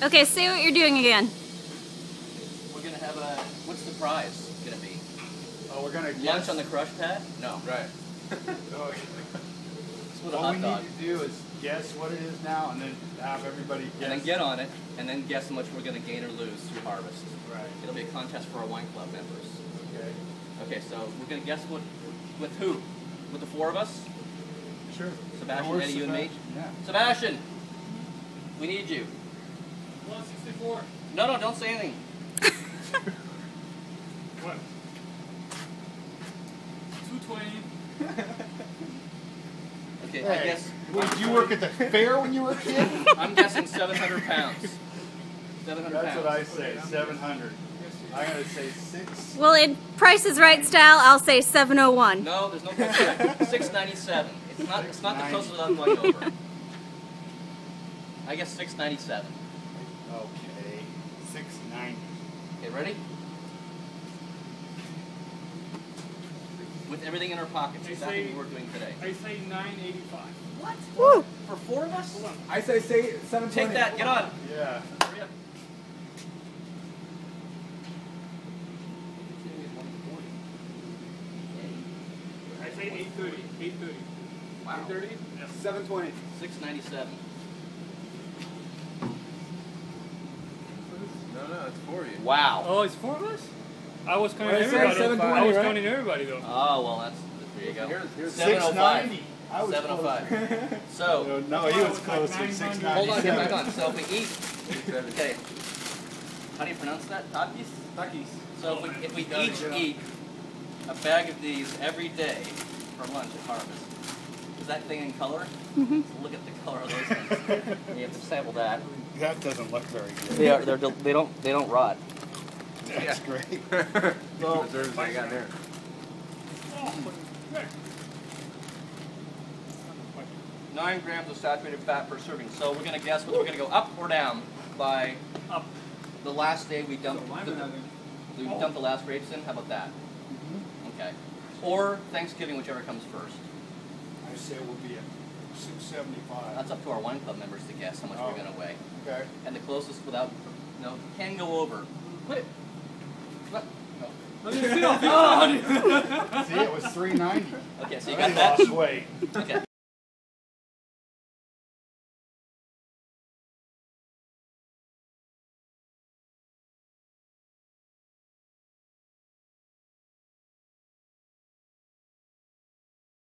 Okay, say what you're doing again. We're gonna have a. What's the prize gonna be? Oh, we're gonna Lunch on the crush pad? No. Right. With a All hot we dog. need to do is guess what it is now, and then have everybody guess. And then get on it, and then guess how much we're gonna gain or lose through harvest. Right. It'll be a contest for our wine club members. Okay. Okay, so we're gonna guess with who? With the four of us? Sure. Sebastian, Eddie, you and me? Yeah. Sebastian! We need you. 164. No, don't say anything. What? 220. Okay, Hey, I guess. Did you work at the fair when you were a kid? I'm guessing 700 pounds. 700 That's pounds. what I say, 700. I'm going to say 6. Well, in Price is Right style, I'll say 701. No, there's no close. 697. It's not the closest I'm going over. I guess 697. Okay, 690. Okay, ready? With everything in our pockets, exactly what we're doing today. I say 985. What? Woo! For four of us? Hold on. I say 720. Take that, get on. Yeah. Hurry up. I say 830. 830. Wow. 830? Yes. 720. 697. No, it's for you. Wow. Oh, it's four of us? I was counting Well, I said everybody. 720, I was right? counting everybody though. Oh, well, there you go. Here's 705. 690. I was 705. So, No, he was like closer, 900. 697. hold on, get back on. So if we eat, okay, how do you pronounce that? Takis? Takis. So if we each eat a bag of these every day for lunch at harvest, is that thing in color? Mm-hmm. So look at the color of those things. You have to sample that. That doesn't look very good. They don't rot. That's great. So, deserves what I got there. Oh, good. 9 grams of saturated fat per serving. So we're gonna guess whether we're gonna go up or down by Up. the last day we dump the last grapes in. How about that? Okay. Or Thanksgiving, whichever comes first. I say we'll be at 675. That's up to our wine club members to guess how much we're gonna weigh. Okay. And the closest without can go over. Quit it. What? No. Let me feel. See, it was 390. Okay, so you I got that. lost weight. Okay.